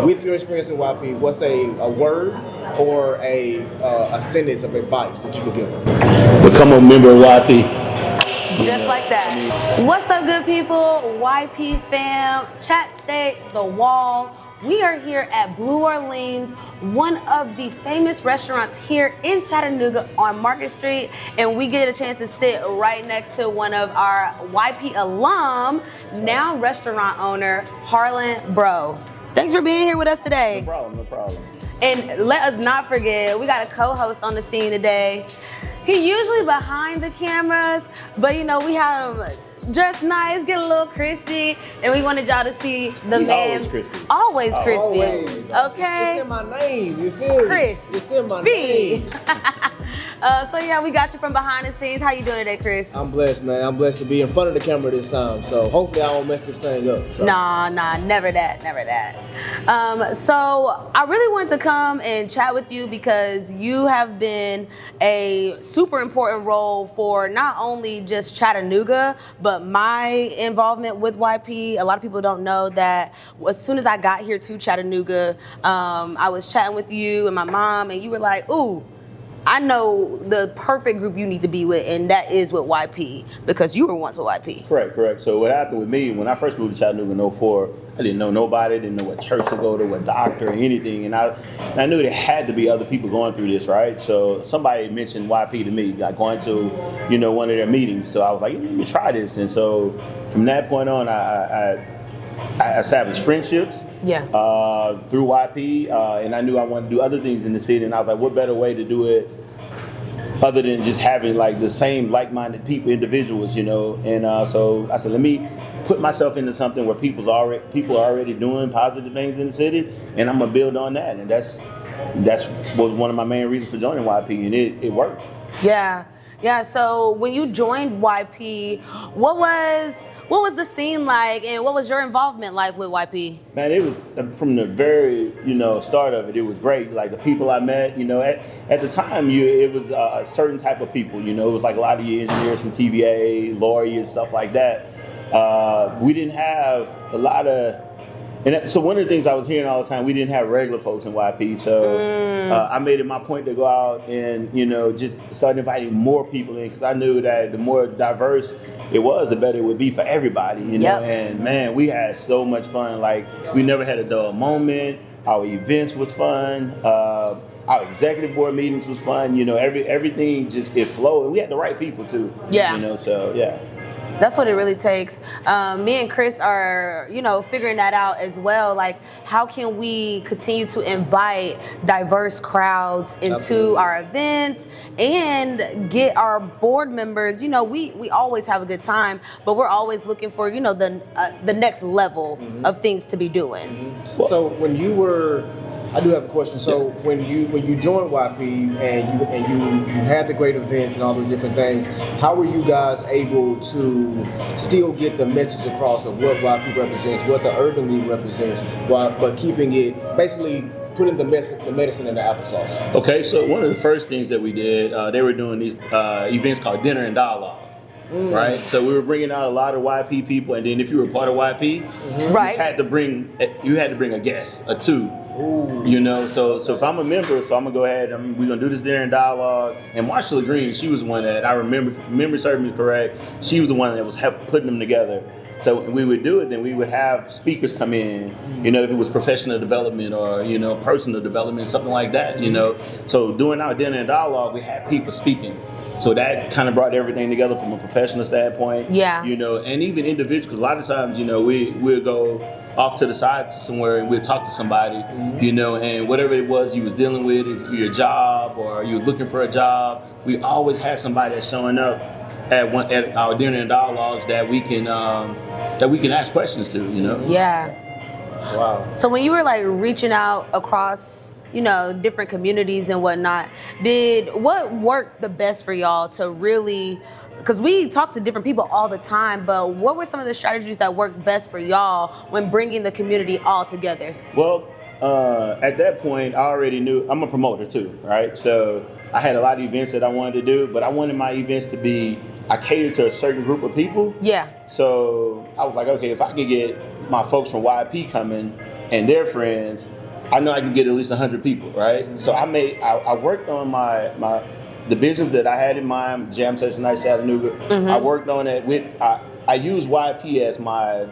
with your experience in YP, what's a word or a sentence of advice that you could give them? Become a member of YP. Just like that. What's up, good people? YP fam, Chat State, The Wall. We are here at Breaux, Orleans, one of the famous restaurants here in Chattanooga on Market Street. And we get a chance to sit right next to one of our YP alum, now restaurant owner, Harlan Breaux. Thanks for being here with us today. No problem. And let us not forget, we got a co-host on the scene today. He usually behind the cameras, but you know, we have him dressed nice, get a little crispy, and we wanted y'all to see the man. Always crispy. Always crispy. Always. Okay. It's in my name, you feel me? Chris. It's in my name. So yeah, we got you from behind the scenes. How you doing today, Chris? I'm blessed, man. I'm blessed to be in front of the camera this time. So hopefully I won't mess this thing up. So. Nah, never that. So I really wanted to come and chat with you because you have been a super important role for not only just Chattanooga, but my involvement with YP. A lot of people don't know that as soon as I got here to Chattanooga, I was chatting with you and my mom, and you were like, ooh, I know the perfect group you need to be with, and that is with YP, because you were once with YP. Correct. So what happened with me, when I first moved to Chattanooga in '04, I didn't know nobody, didn't know what church to go to, what doctor, or anything. And I knew there had to be other people going through this, right? So somebody mentioned YP to me, like going to, one of their meetings. So I was like, let me try this. And so from that point on, I established friendships through YP, and I knew I wanted to do other things in the city, and I was like, what better way to do it other than just having like the same like-minded individuals, and so I said, let me put myself into something where people are already doing positive things in the city, and I'm gonna build on that, and that's was one of my main reasons for joining YP, and it worked. Yeah, so when you joined YP, what was the scene like, and what was your involvement like with YP? Man, it was from the very, start of it. It was great. Like the people I met, at the time, it was a certain type of people. It was like a lot of engineers from TVA, lawyers, stuff like that. We didn't have a lot of. And so one of the things I was hearing all the time, we didn't have regular folks in YP. So I made it my point to go out and, just start inviting more people in, because I knew that the more diverse it was, the better it would be for everybody, Yep. And man, we had so much fun. Like, we never had a dull moment. Our events was fun. Our executive board meetings was fun. Everything it flowed. And we had the right people too. Yeah. So yeah. That's what it really takes. Me and Chris are, figuring that out as well. Like, how can we continue to invite diverse crowds into Absolutely. our events and get our board members? We always have a good time, but we're always looking for, the next level of things to be doing. So when you were, I do have a question. So when you joined YP and you had the great events and all those different things, how were you guys able to still get the message across of what YP represents, what the Urban League represents, but keeping it, basically putting the medicine in the applesauce? Okay, so one of the first things that we did, they were doing these events called Dinner and Dialogue. Right, so we were bringing out a lot of YP people, and then if you were part of YP, Right. you had to bring a guest, a two. So if I'm a member, so I'm gonna go ahead and we're gonna do this Dinner and Dialogue. And Marsha Green, she was the one that I remember, if memory serves me correct, she was the one that was putting them together. So we would do it, then we would have speakers come in, if it was professional development or, personal development, something like that, So doing our Dinner and Dialogue, we had people speaking. So that kind of brought everything together from a professional standpoint. Yeah. And even individuals, because a lot of times, we'll go off to the side to somewhere and we'll talk to somebody, and whatever it was you was dealing with, if your job or you were looking for a job, we always had somebody that's showing up at our Dinner and Dialogues that we can ask questions to, Yeah. Wow. So when you were like reaching out across, different communities and whatnot, what worked the best for y'all to really, because we talk to different people all the time, but what were some of the strategies that worked best for y'all when bringing the community all together? Well, at that point, I already knew I'm a promoter too, right? So I had a lot of events that I wanted to do, but I wanted my events to be, I catered to a certain group of people. Yeah. So I was like, okay, if I could get my folks from YP coming, and their friends, I know I can get at least 100 people, right? So I worked on the business that I had in mind, Jam Session Night Chattanooga. I worked on it I used YP as my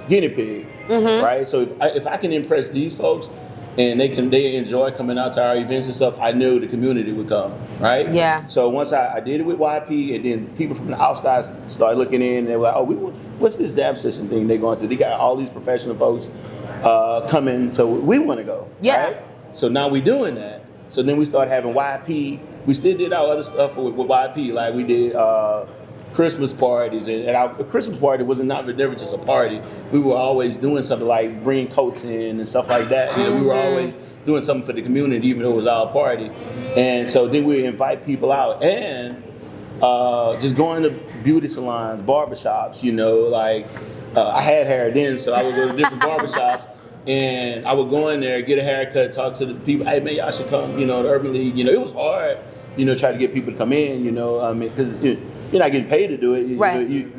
guinea pig, right? So if I can impress these folks, and they enjoy coming out to our events and stuff, I knew the community would come, right? Yeah. So once I did it with YP, and then people from the outside started looking in, and they were like, oh, what's this Jam Session thing they're going to? They got all these professional folks coming, so we want to go, right? So now we're doing that. So then we started having YP. We still did our other stuff with YP, like we did Christmas parties, and our Christmas party was never just a party. We were always doing something like bringing coats in and stuff like that. You know, we were always doing something for the community, even though it was our party. And so then we invite people out, and just going to beauty salons, barbershops. You know, like I had hair then, so I would go to different barbershops. And I would go in there, get a haircut, talk to the people. Hey man, y'all should come. You know, the Urban League. You know, it was hard. You know, try to get people to come in. You know, because you're not getting paid to do it. Right. You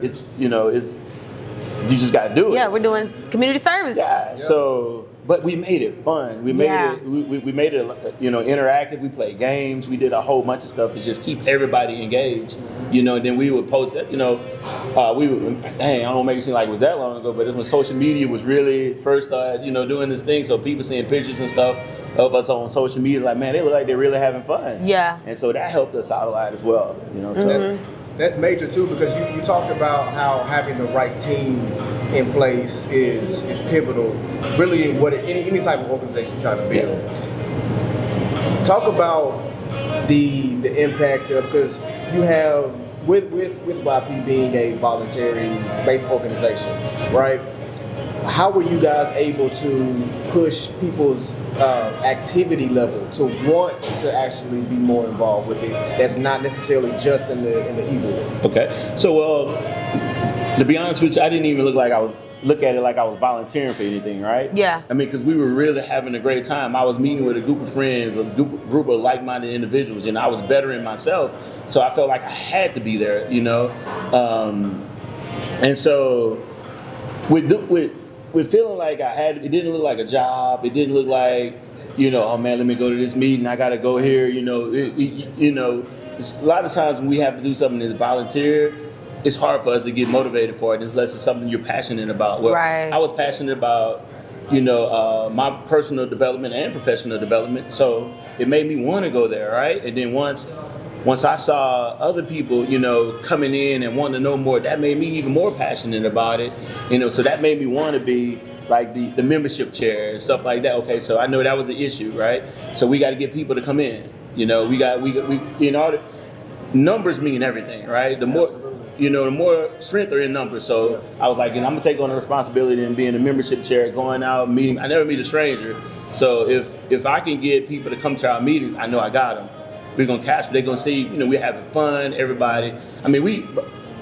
just got to do it. Yeah, we're doing community service. Yeah. So, but we made it fun. We made it. We made it. Interactive. We played games. We did a whole bunch of stuff to just keep everybody engaged. You know, and then we would post it. You know, we would. Dang, I don't make it seem like it was that long ago, but it was when social media was really first started. You know, doing this thing. So people seeing pictures and stuff of us on social media, like, man, they look like they're really having fun. Yeah. And so that helped us out a lot as well. You know, so. That's major too, because you talked about how having the right team in place is pivotal, really, in any type of organization you're trying to build. Yeah. Talk about the impact of, because you have with YP being a voluntary based organization, right? How were you guys able to push people's activity level to want to actually be more involved with it? That's not necessarily just in the e-board. Okay, so to be honest with you, I didn't even look at it like I was volunteering for anything, right? Yeah. I mean, because we were really having a great time. I was meeting with a group of friends, a group of like-minded individuals, and I was bettering myself. So I felt like I had to be there, you know. And so with feeling like it didn't look like a job. It didn't look like, oh man, let me go to this meeting. I got to go here. It's a lot of times when we have to do something that's volunteer, it's hard for us to get motivated for it unless it's something you're passionate about. Well, right. I was passionate about, my personal development and professional development. So it made me want to go there, right? And then once I saw other people, coming in and wanting to know more, that made me even more passionate about it. So that made me want to be like the membership chair and stuff like that. Okay, so I know that was the issue, right? So we got to get people to come in. Numbers mean everything, right? The more, the more strength are in numbers. So I was like, I'm gonna take on the responsibility and being a membership chair, going out, meeting. I never meet a stranger. So if I can get people to come to our meetings, I know I got them. We're gonna catch them. They're gonna see, we're having fun. Everybody. I mean,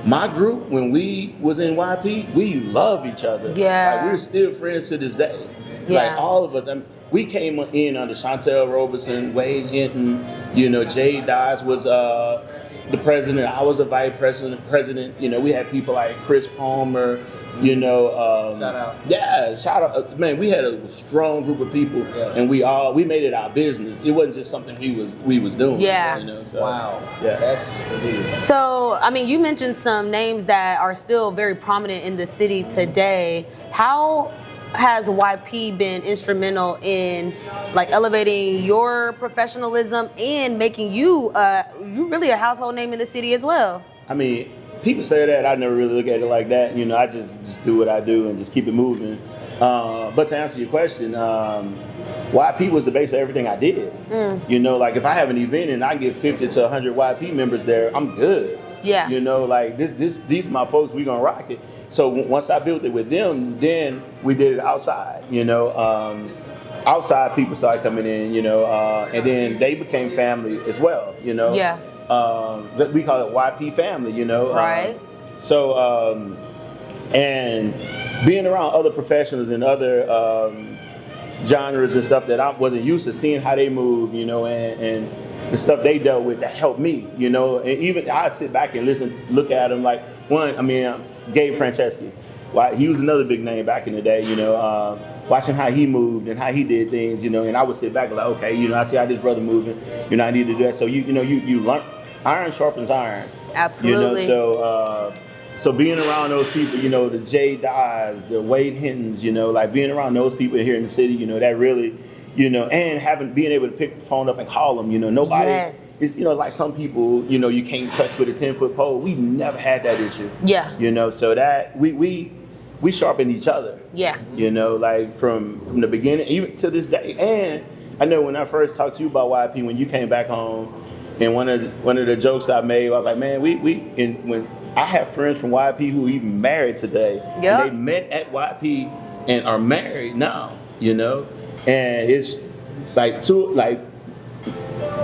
my group, when we was in YP, we love each other. Yeah. Like, we're still friends to this day. Yeah. Like all of us. We came in under Chantel Roberson, Wade Hinton. Jay Dodds was the president. I was a vice president. We had people like Chris Palmer. Shout out. Yeah, shout out. Man, we had a strong group of people, and we made it our business. It wasn't just something we was doing. Yeah. So, wow. Yeah. That's indeed. So, I mean, you mentioned some names that are still very prominent in the city today. How has YP been instrumental in like elevating your professionalism and making you really a household name in the city as well? I mean, people say that. I never really look at it like that. I just do what I do and just keep it moving. But to answer your question, YP was the base of everything I did. Like if I have an event and I get 50 to 100 YP members there, I'm good. Yeah. Like these my folks, we gonna rock it. So once I built it with them, then we did it outside. Outside people started coming in. And then they became family as well. Yeah. We call it YP family, Right. And being around other professionals and other genres and stuff that I wasn't used to, seeing how they move, and the stuff they dealt with, that helped me, and even I sit back and look at them like Gabe Franceschi. he was another big name back in the day, watching how he moved and how he did things, and I would sit back and like, okay, I see how this brother moving, I need to do that. So you learn, iron sharpens iron. Absolutely. So being around those people, the Jay Dodds, the Wade Hintons, like being around those people here in the city, that really, and being able to pick the phone up and call them, nobody, Yes. it's, like some people, you can't touch with a 10-foot pole. We never had that issue. Yeah. So that we sharpened each other. Yeah. Like from the beginning, even to this day. And I know when I first talked to you about YP, when you came back home, and one of the jokes I made, I was like, man, when I have friends from YP who even married today. Yep. And they met at YP and are married now, and it's like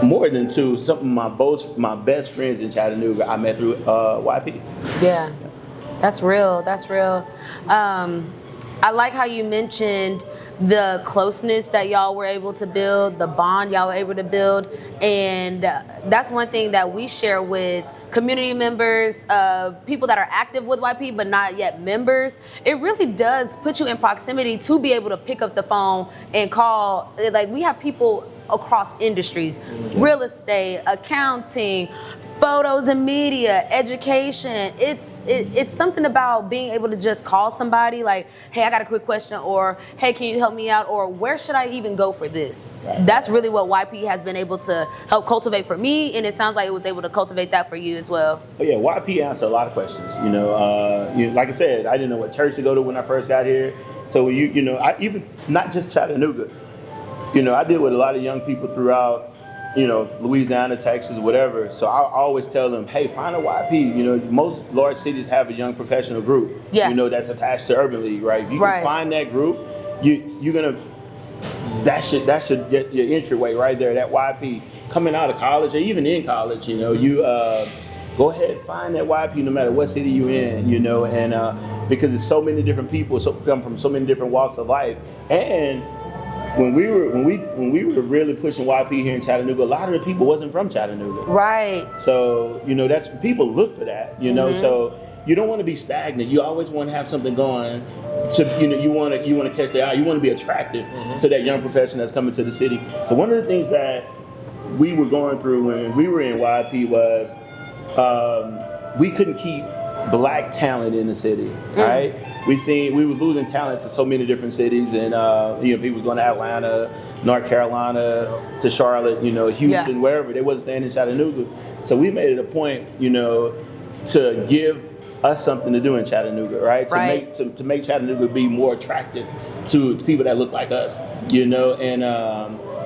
more than two. Some of my best friends in Chattanooga I met through YP. Yeah, that's real. That's real. I like how you mentioned the closeness that y'all were able to build, the bond y'all were able to build, and that's one thing that we share with community members, people that are active with YP but not yet members. It really does put you in proximity to be able to pick up the phone and call. Like, we have people across industries, real estate, accounting, photos and media, education. It's something about being able to just call somebody like, hey, I got a quick question, or hey, can you help me out, or where should I even go for this? Right. That's really what YP has been able to help cultivate for me, and it sounds like it was able to cultivate that for you as well. Oh yeah, YP answered a lot of questions. Like I said, I didn't know what church to go to when I first got here. So I even not just Chattanooga. I deal with a lot of young people throughout, Louisiana, Texas, whatever. So I always tell them, hey, find a YP. Most large cities have a young professional group. Yeah. That's attached to Urban League, right? If you can find that group, you're gonna. That's your entryway right there. That YP coming out of college or even in college, you go ahead, find that YP no matter what city you're in, and because there's so many different people, come from so many different walks of life. And when we were really pushing YP here in Chattanooga, a lot of the people wasn't from Chattanooga. Right. So, that's people look for that, so you don't want to be stagnant. You always want to have something going to, you want to catch their eye. You want to be attractive to that young professional that's coming to the city. So one of the things that we were going through when we were in YP was we couldn't keep black talent in the city, right? We was losing talent to so many different cities, and people was going to Atlanta, North Carolina, to Charlotte, Houston, wherever. They wasn't staying in Chattanooga. So we made it a point, to give us something to do in Chattanooga, right? To make Chattanooga be more attractive to people that look like us, and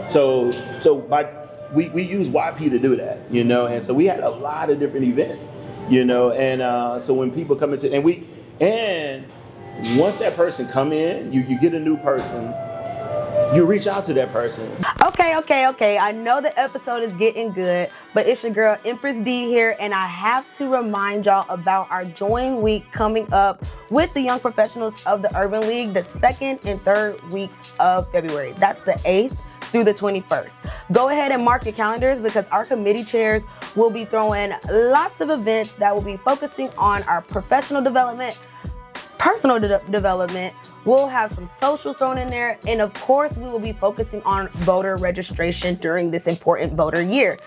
so we use YP to do that, and so we had a lot of different events, and so when people come into and once that person come in, you get a new person, you reach out to that person. Okay. I know the episode is getting good, but it's your girl Empress D here, and I have to remind y'all about our Join Week coming up with the young professionals of the Urban League the 2nd and 3rd weeks of February. That's the 8th through the 21st. Go ahead and mark your calendars, because our committee chairs will be throwing lots of events that will be focusing on our professional development, personal development. We'll have some socials thrown in there, and of course we will be focusing on voter registration during this important voter year.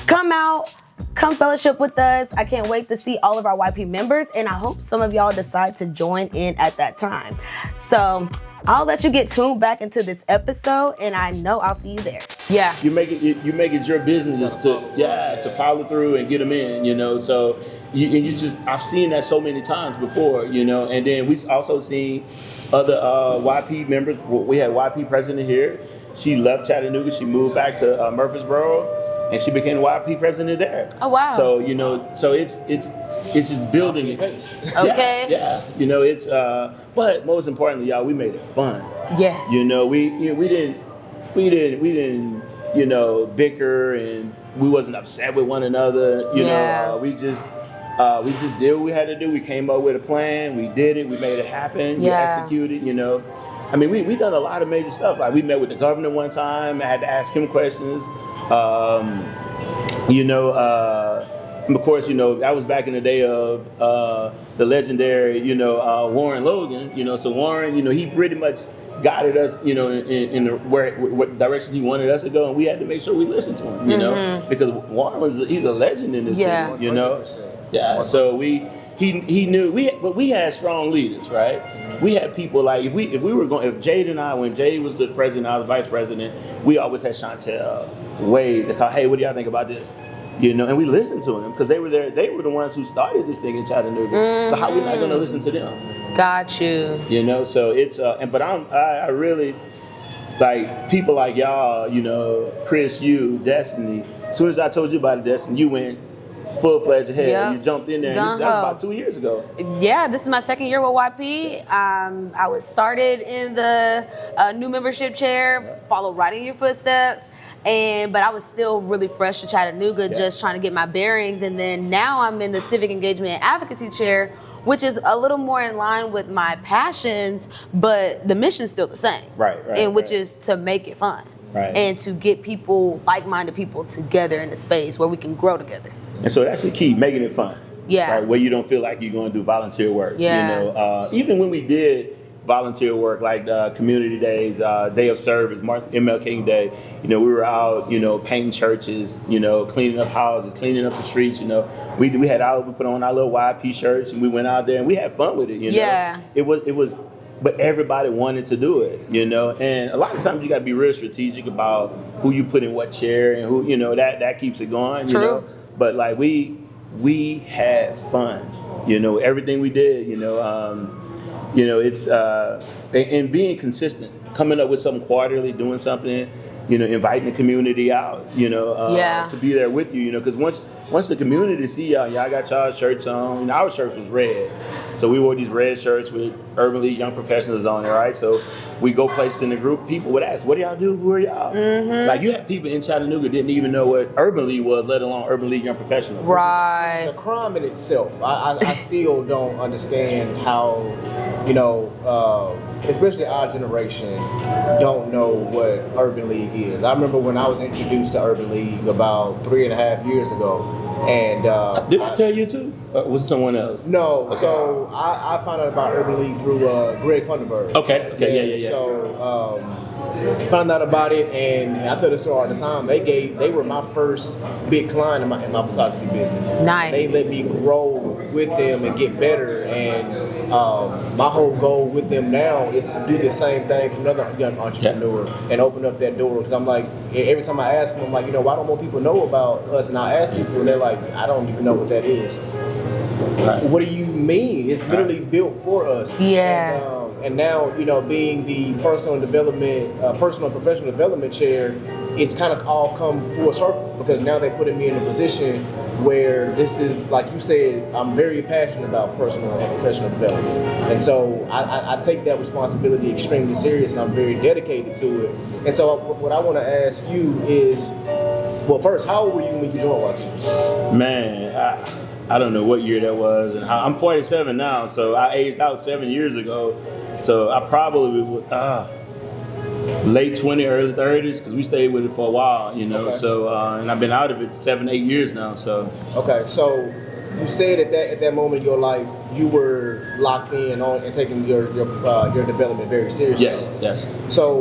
Come out, come fellowship with us. I can't wait to see all of our YP members, and I hope some of y'all decide to join in at that time. So I'll let you get tuned back into this episode, and I know I'll see you there. Yeah. You make it your business to follow through and get them in, so I've seen that so many times before, and then we also seen other YP members. We had YP president here. She left Chattanooga. She moved back to Murfreesboro, and she became YP president there. Oh, wow. So, so it's just building it. Okay. Yeah. It's but most importantly, y'all, we made it fun. Yes. We didn't bicker, and we wasn't upset with one another. We just did what we had to do. We came up with a plan. We did it. We made it happen. We executed. I mean, we done a lot of major stuff. Like, we met with the governor one time. I had to ask him questions. of course, that was back in the day of the legendary, Warren Logan. So Warren, he pretty much guided us, in what direction he wanted us to go, and we had to make sure we listened to him, because Warren he's a legend in this city, 100%. Yeah. 100%. So he knew but we had strong leaders, right? We had people like if Jade and I, when Jade was the president, I was vice president, we always had Chantel, Wade, to call, hey, what do y'all think about this? And we listened to them because they were there. They were the ones who started this thing in Chattanooga. So how we not going to listen to them? Got you. So it's but I really like people like y'all. Chris, you, Destiny. As soon as I told you about it, Destiny, you went full-fledged ahead. Yep. You jumped in there. And that was about 2 years ago. Yeah, this is my second year with YP. I started in the new membership chair, followed right in your footsteps. But I was still really fresh to Chattanooga, just trying to get my bearings. And then now I'm in the civic engagement and advocacy chair, which is a little more in line with my passions, but the mission's still the same. Right. And which is to make it fun. Right. And to get people, like-minded people together in a space where we can grow together. And so that's the key, making it fun. Yeah. Right? Where you don't feel like you're going to do volunteer work. Yeah. Even when we did volunteer work like community days, day of service, ML King Day, we were out, painting churches, cleaning up houses, cleaning up the streets, we put on our little YP shirts and we went out there and we had fun with it, Yeah. It was, but everybody wanted to do it, and a lot of times you got to be real strategic about who you put in what chair and who, that keeps it going, True. But like we had fun, everything we did, it's and being consistent, coming up with something quarterly, doing something, inviting the community out, to be there with you, because once the community see y'all got y'all shirts on, our shirts was red, so we wore these red shirts with Urban League Young Professionals on it, right? So we go places in the group, people would ask, what do y'all do? Who are y'all? Like you had people in Chattanooga didn't even know what Urban League was, let alone Urban League Young Professionals. Right. It's a crime in itself. I still don't understand how, especially our generation, don't know what Urban League is. I remember when I was introduced to Urban League about 3.5 years ago, and did I tell you too? Was it someone else? No, Okay. So I found out about Urban League through Greg Funderburg. Okay, yeah. So found out about it, and I tell the story all the time. They were my first big client in my photography business. Nice. They let me grow with them and get better, and my whole goal with them now is to do the same thing for another young entrepreneur and open up that door. Because I'm like, every time I ask them, I'm like, why don't more people know about us? And I ask people, and they're like, I don't even know what that is. Right. What do you mean? It's literally built for us. Yeah. And now, being the personal and professional development chair, it's kind of all come full circle because now they're putting me in a position where this is, like you said, I'm very passionate about personal and professional development. And so I take that responsibility extremely serious, and I'm very dedicated to it. And so what I want to ask you is, well, first, how old were you when you joined YP? Man, I don't know what year that was. And I'm 47 now, so I aged out 7 years ago. So I probably late 20s, early 30s, because we stayed with it for a while, Okay. So and I've been out of it 7, 8 years now. So okay, so you said at that moment in your life you were locked in on and taking your development very seriously. Yes. So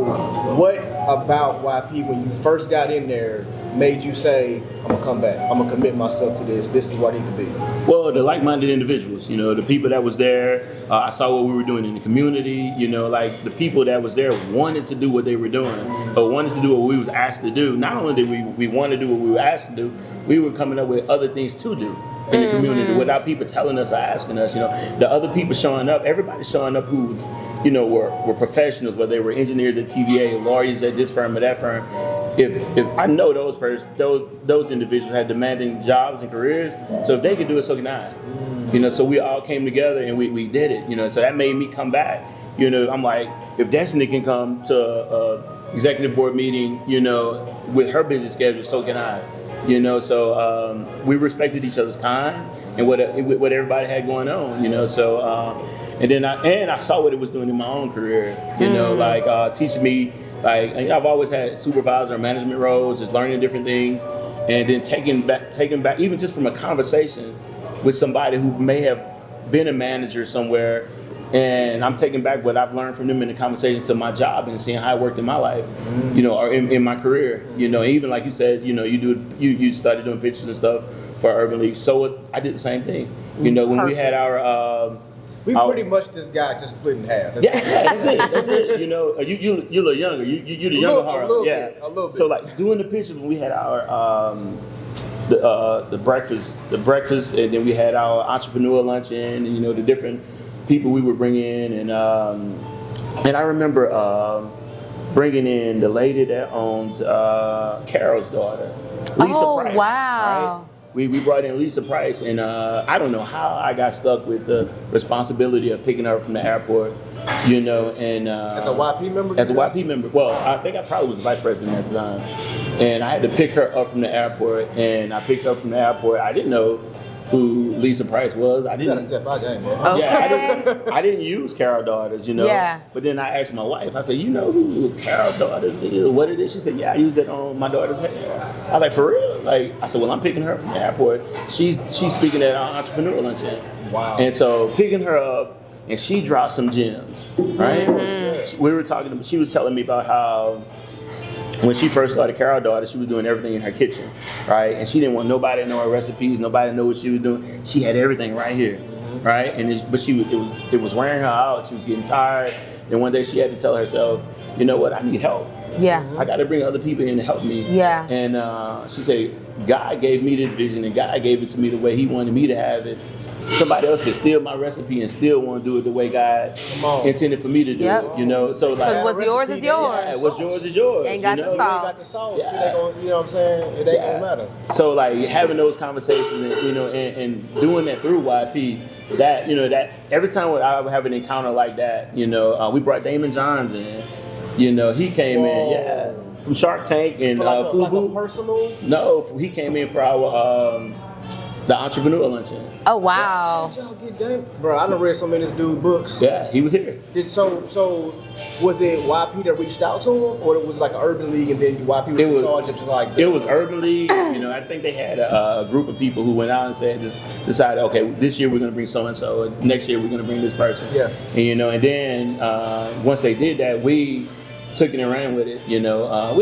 what about YP when you first got in there made you say, I'm gonna come back, I'm gonna commit myself to this is what I need to be? Well, the like-minded individuals, the people that was there, I saw what we were doing in the community, like the people that was there wanted to do what they were doing, but wanted to do what we was asked to do. Not only did we want to do what we were asked to do, we were coming up with other things to do in the community without people telling us or asking us, the other people showing up, everybody showing up who's, were professionals, whether they were engineers at TVA, lawyers at this firm or that firm. If I know those individuals had demanding jobs and careers, so if they could do it, so can I. So we all came together and we did it. So that made me come back. I'm like, if Destiny can come to a executive board meeting, with her busy schedule, so can I. So we respected each other's time and what everybody had going on. So and then I saw what it was doing in my own career. Like teaching me. Like I've always had supervisor and management roles, just learning different things, and then taking back, even just from a conversation with somebody who may have been a manager somewhere, and I'm taking back what I've learned from them in the conversation to my job and seeing how it worked in my life, or in my career, even like you said, you started doing pictures and stuff for Urban League. So I did the same thing, when we had our. We pretty much just got just split in half. That's it. You a little younger. You the younger Harlan. A little bit. So like doing the pictures when we had our the breakfast, and then we had our entrepreneur luncheon, and the different people we would bring in, and I remember bringing in the lady that owns Carol's daughter, Lisa Price. Wow. Right? We brought in Lisa Price, and I don't know how I got stuck with the responsibility of picking her up from the airport, and as a YP member. As a YP member, well, I think I probably was the vice president at the time, and I had to pick her up from the airport, and I picked her up from the airport. I didn't know who Lisa Price was. I didn't. You gotta step out game, man. Okay. Yeah, I didn't use Carol Daughters, Yeah. But then I asked my wife. I said, you know who Carol Daughters is? What it is? She said, yeah, I use it on my daughter's hair. I was like, for real? Like, I said, well, I'm picking her up from the airport. She's speaking at our entrepreneur luncheon. Wow. And so picking her up, and she dropped some gems, right? Mm-hmm. We were talking. She was telling me about how, when she first started Carol Daughter, she was doing everything in her kitchen, right? And she didn't want nobody to know her recipes, nobody to know what she was doing. She had everything right here, right? And it was wearing her out. She was getting tired. And one day she had to tell herself, you know what? I need help. Yeah. I got to bring other people in to help me. Yeah. And she said, God gave me this vision, and God gave it to me the way He wanted me to have it. Somebody else can steal my recipe and still want to do it the way God intended for me to do it. So like, Because what's yours is yours. Yeah, what's yours is yours. Ain't got the sauce. You ain't got the sauce. Yeah. It ain't gonna, you know what I'm saying? It ain't gonna matter. So like having those conversations, and doing that through YP, that every time I would have an encounter like that, we brought Damon Johns in. He came in, from Shark Tank and For like a Fubu. personal? No, he came in for our the entrepreneur luncheon. Oh, wow. How'd y'all get done? Bro, I done read so many of this dude's books. Yeah, he was here. So was it YP that reached out to him, or it was like an Urban League and then YP was in charge of just like? It was Urban League. I think they had a group of people who went out and said, decided, okay, this year we're going to bring so and so, next year we're going to bring this person. Yeah. And then once they did that, we took it and ran with it. We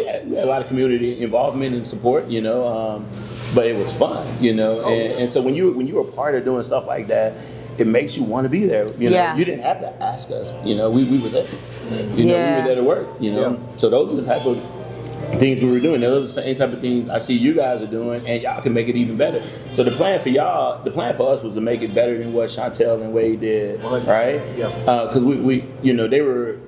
had a lot of community involvement and support. But it was fun. And so when you were part of doing stuff like that, it makes you want to be there. You didn't have to ask us. We were there. We were there to work. So those are the type of things we were doing. Those are the same type of things I see you guys are doing, and y'all can make it even better. So the plan for us was to make it better than what Chantel and Wade did, 100%. right? Yeah. Because we they were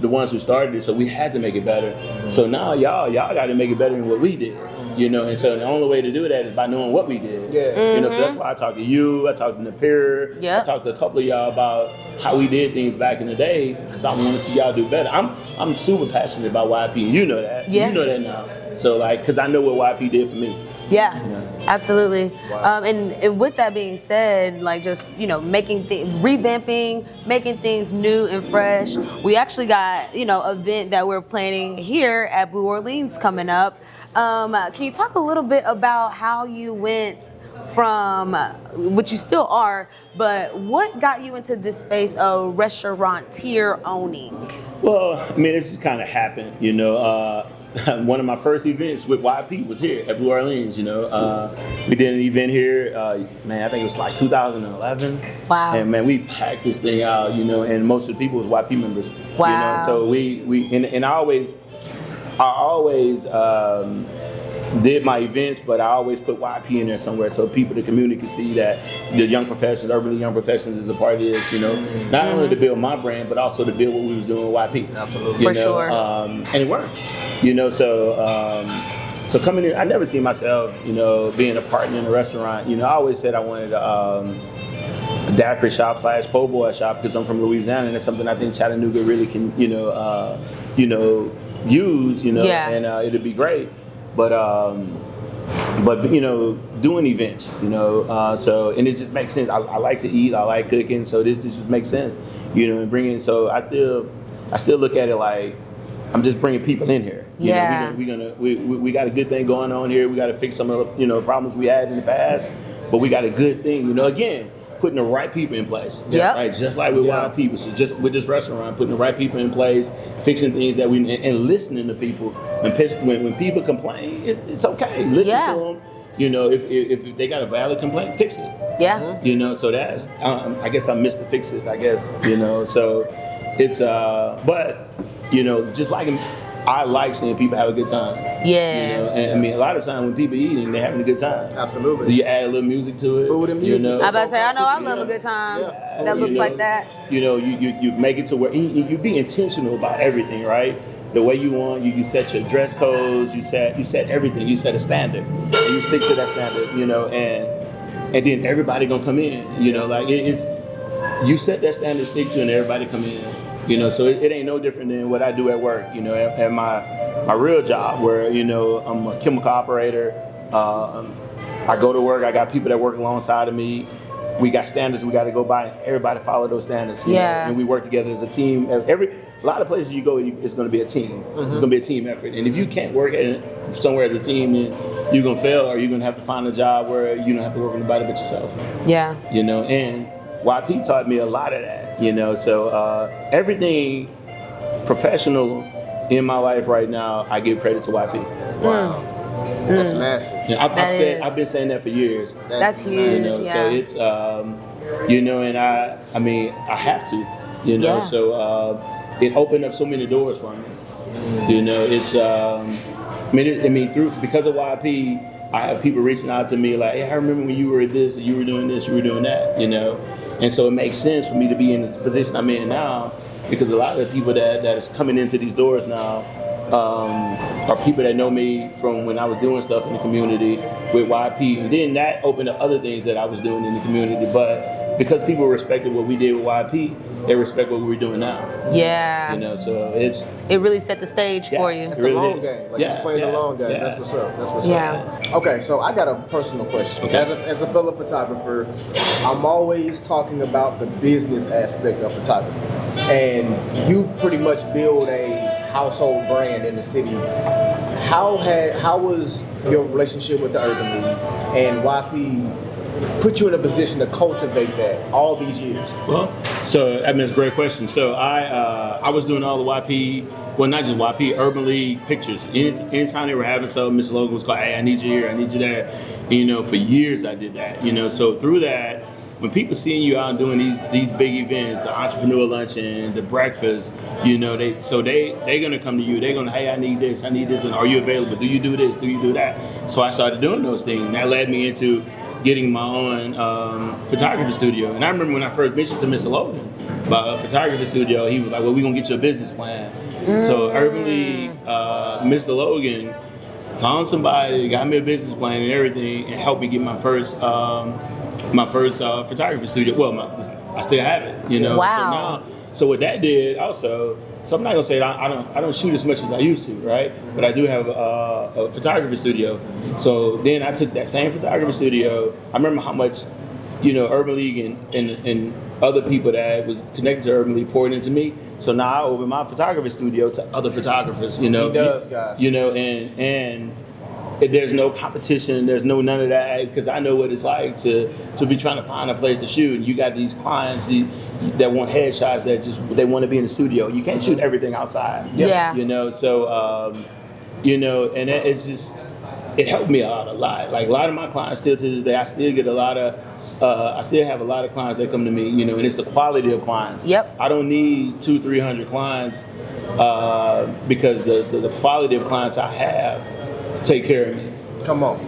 the ones who started it, so we had to make it better. So now y'all got to make it better than what we did. And so the only way to do that is by knowing what we did. Yeah. So that's why I talked to you, I talked to Napier, I talked to a couple of y'all about how we did things back in the day, because I want to see y'all do better. I'm super passionate about YP, and you know that. Yes. You know that now. So because I know what YP did for me. Yeah, absolutely. Wow. And with that being said, like just revamping, making things new and fresh. We actually got event that we're planning here at Blue Orleans coming up. Can you talk a little bit about how you went from, which you still are, but what got you into this space of restaurateur owning? Well, it just kind of happened, One of my first events with YP was here at Blue Orleans, We did an event here, I think it was like 2011. Wow. And we packed this thing out, and most of the people was YP members. Wow. So I always did my events, but I always put YP in there somewhere so the community can see that the young professionals, Urban Young Professionals is a part of this, Not only to build my brand, but also to build what we was doing with YP. Absolutely. For sure. And it worked, So coming in, I never seen myself, being a partner in a restaurant. I always said I wanted a daiquiri shop / po' boy shop because I'm from Louisiana, and it's something I think Chattanooga really can, use, and it'd be great. But doing events, so, and it just makes sense. I like to eat, I like cooking, so this just makes sense, and bringing. So I still look at it like I'm just bringing people in here. You Yeah. know, we got a good thing going on here. We got to fix some of the problems we had in the past, but we got a good thing. Again, putting the right people in place. Yep. Right. Just like with wild people. So just with this restaurant, putting the right people in place, fixing things that and listening to people. When people complain, it's okay. Listen to them. If they got a valid complaint, fix it. Yeah. So that's I guess I missed the fix it. I guess so it's but just like I like seeing people have a good time. Yeah. And I mean, a lot of times when people eating, they're having a good time. Absolutely. You add a little music to it. Food and music. I about to say, I know I love a good time. Yeah. That looks like that. You make it to where you be intentional about everything, right? The way you want, you set your dress codes, you set everything, you set a standard, and you stick to that standard, and then everybody gonna come in, like it's you set that standard, stick to it, and everybody come in. So it ain't no different than what I do at work. At my real job, where I'm a chemical operator. I go to work. I got people that work alongside of me. We got standards we got to go by, and everybody follow those standards. You know? And we work together as a team. A lot of places you go, it's going to be a team. It's going to be a team effort. And if you can't work somewhere as a team, then you're going to fail, or you're going to have to find a job where you don't have to work with anybody but yourself. Yeah. And YP taught me a lot of that. So everything professional in my life right now, I give credit to YP. Wow. That's massive. I've been saying that for years. That's huge. So it's and I mean I have to, so it opened up so many doors for me. It's because of YP, I have people reaching out to me like, hey, I remember when you were this, you were doing this, you were doing that, and so it makes sense for me to be in the position I'm in now, because a lot of the people that is coming into these doors now are people that know me from when I was doing stuff in the community with YP, and then that opened up other things that I was doing in the community. But because people respected what we did with YP, they respect what we're doing now. Yeah. So it really set the stage for you. It's the long game. Like he's playing the long game. That's what's up. Okay, so I got a personal question. Okay. As a fellow photographer, I'm always talking about the business aspect of photography, and you pretty much build a household brand in the city. How was your relationship with the Urban League and YP put you in a position to cultivate that all these years? Well, so I mean, it's a great question. So I was doing all the YP, well, not just YP, Urban League pictures. Anytime they were having something, Miss Logan was called, hey, I need you here, I need you there. For years I did that. So through that, when people seeing you out doing these big events, the entrepreneur luncheon, the breakfast, they gonna come to you. They're gonna, hey, I need this, and are you available? Do you do this? Do you do that? So I started doing those things, and that led me into getting my own photography studio. And I remember when I first mentioned to Mr. Logan about a photography studio, he was like, well, we're gonna get you a business plan. So Urban League, Mr. Logan found somebody, got me a business plan and everything, and helped me get my first photography studio. Well, I still have it, Wow. So what that did also, so I'm not gonna say I don't shoot as much as I used to, right? But I do have a photography studio. So then I took that same photography studio. I remember how much, Urban League and other people that was connected to Urban League poured into me. So now I open my photography studio to other photographers. He does, guys. And there's no competition, there's none of that, because I know what it's like to be trying to find a place to shoot, and you got these clients that want headshots that they want to be in the studio. You can't shoot everything outside. Yeah. So and it's just, it helped me out a lot. Like a lot of my clients still to this day, I still get a lot of I still have a lot of clients that come to me, and it's the quality of clients. Yep. I don't need 200-300 clients because the quality of clients I have take care of me. Come on.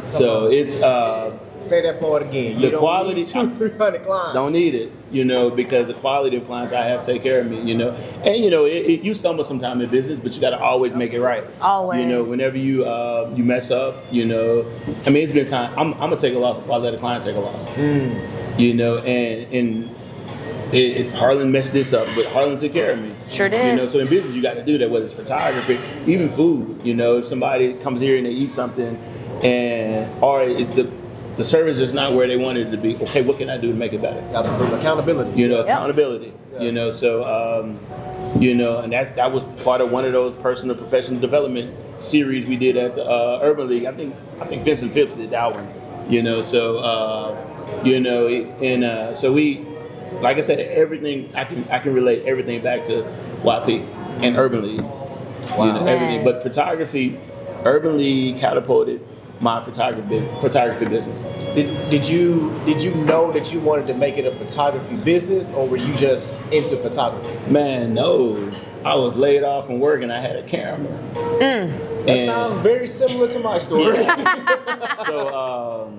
So it's say that part again. You the quality need 200-300 clients. Don't need it, because the quality of clients I have take care of me, and you stumble sometime in business, but you got to always make it right. Always. Whenever you mess up, I mean, it's been time. I'm gonna take a loss before I let a client take a loss. And Harlan messed this up, but Harlan took care of me. Sure did. So in business you got to do that, whether it's photography, even food. If somebody comes here and they eat something, the service is not where they wanted it to be. Okay, what can I do to make it better? Absolutely, accountability. Accountability. Yeah. So You know, and that was part of one of those personal professional development series we did at the Urban League. I think Vincent Phipps did that one. You know, so you know, and so we, like I said, everything I can relate everything back to YP and Urban League. Wow. You know, everything. But photography, Urban League catapulted my photography business. Did you know that you wanted to make it a photography business, or were you just into photography? Man, no. I was laid off from work and I had a camera. That sounds very similar to my story. So,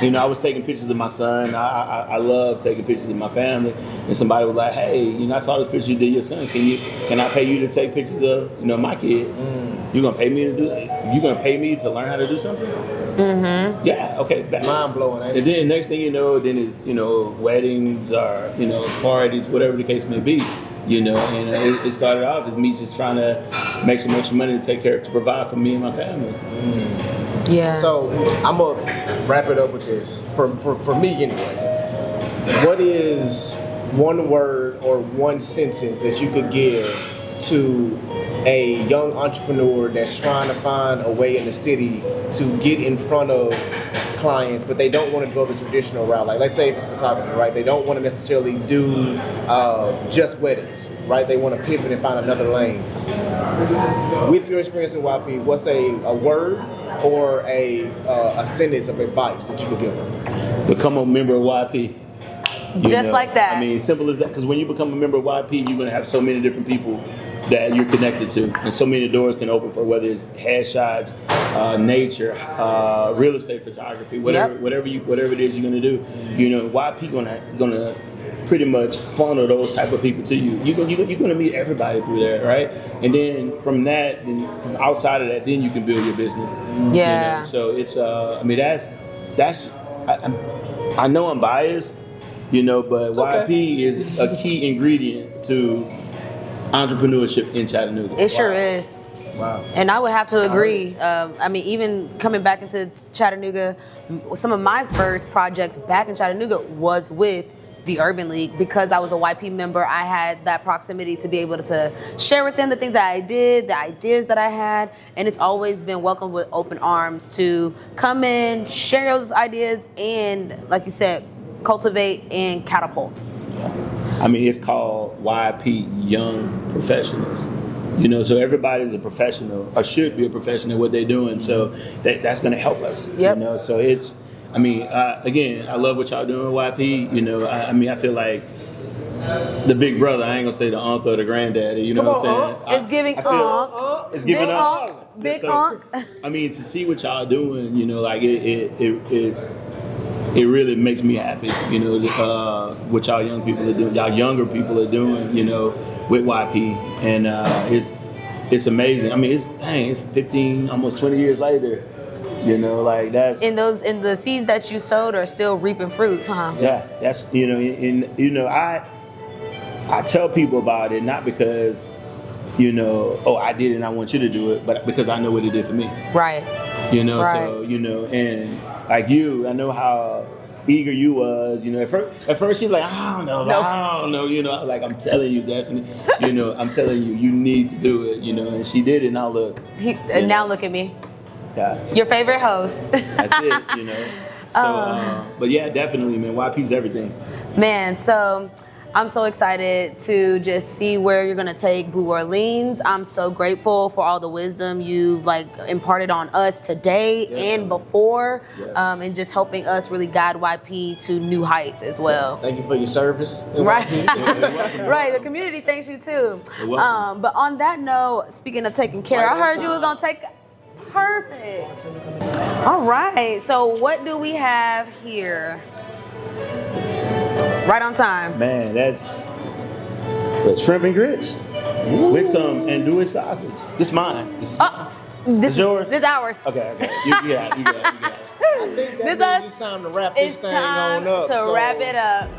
you know, I was taking pictures of my son. I love taking pictures of my family. And somebody was like, hey, you know, I saw this picture you did of your son. Can I pay you to take pictures of, you know, my kid? You gonna pay me to do that? You gonna pay me to learn how to do something? Mm-hmm. Yeah, okay. Mind blowing. And then next thing you know, then it's, you know, weddings or, you know, parties, whatever the case may be. You know, and it started off as me just trying to make some extra money to provide for me and my family. Yeah. So I'm gonna wrap it up with this. For me anyway, what is one word or one sentence that you could give to a young entrepreneur that's trying to find a way in the city to get in front of clients, but they don't want to go the traditional route? Like, let's say if it's photography, right? They don't want to necessarily do just weddings, right? They want to pivot and find another lane. With your experience in YP, what's a word or a sentence of advice that you could give them? Become a member of YP. Just like that. I mean, simple as that. Because when you become a member of YP, you're going to have so many different people that you're connected to, and so many doors can open for, whether it's headshots, nature, real estate photography, whatever it is you're going to do. You know, YP gonna pretty much funnel those type of people to you. You're going to meet everybody through there, right? And then from that, and from outside of that, then you can build your business. Yeah. You know? So it's I mean, I know I'm biased, you know, but YP is a key ingredient to entrepreneurship in Chattanooga. It sure is. Wow. And I would have to agree. I mean, even coming back into Chattanooga, some of my first projects back in Chattanooga was with the Urban League. Because I was a YP member, I had that proximity to be able to share with them the things that I did, the ideas that I had, and it's always been welcomed with open arms to come in, share those ideas, and like you said, cultivate and catapult. I mean, it's called YP Young Professionals. You know, so everybody's a professional, or should be a professional at what they're doing. So that's going to help us. Yep. You know, so it's, I mean, again, I love what y'all doing with YP. You know, I mean, I feel like the big brother, I ain't going to say the uncle or the granddaddy, you know what I'm saying? It's giving unc. It's giving unc. Big unc. I mean, to see what y'all doing, you know, like it really makes me happy, you know, what y'all young people are doing, y'all younger people are doing, you know, with YP, and it's amazing. I mean, it's 15, almost 20 years later, you know, like that's. And the seeds that you sowed are still reaping fruits, huh? Yeah, that's, you know, and you know, I tell people about it not because, you know, oh, I did it and I want you to do it, but because I know what it did for me. Right. You know, right. So, you know, and like you, I know how eager you was, you know. At first she's like, I don't know, you know. Like, I'm telling you, Destiny, you know, I'm telling you, you need to do it, you know. And she did it. Now look. Now look at me. Yeah. Your favorite host. That's it, you know. So, but yeah, definitely, man. YP's everything. Man, so I'm so excited to just see where you're gonna take Blue Orleans. I'm so grateful for all the wisdom you've imparted on us today and before, and just helping us really guide YP to new heights as well. Thank you for your service. Right, right. The community thanks you too. But on that note, speaking of taking care, I heard you was gonna take. Perfect. All right. So what do we have here? Right on time. Man, that's shrimp and grits with some andouille sausage. This mine. This yours? This ours. Okay. You got it. I think it's time to wrap this thing on up. It's time to wrap it up.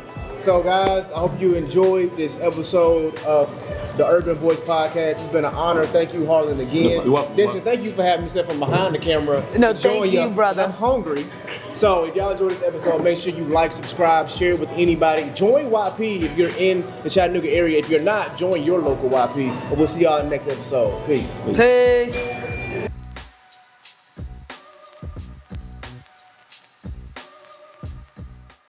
So, guys, I hope you enjoyed this episode of the Urban Voice Podcast. It's been an honor. Thank you, Harlan, again. You're welcome. Listen, thank you for having me sit from behind the camera. No, enjoying thank you, brother. I'm hungry. So, if y'all enjoyed this episode, make sure you like, subscribe, share it with anybody. Join YP if you're in the Chattanooga area. If you're not, join your local YP. And we'll see y'all in the next episode. Peace. Peace.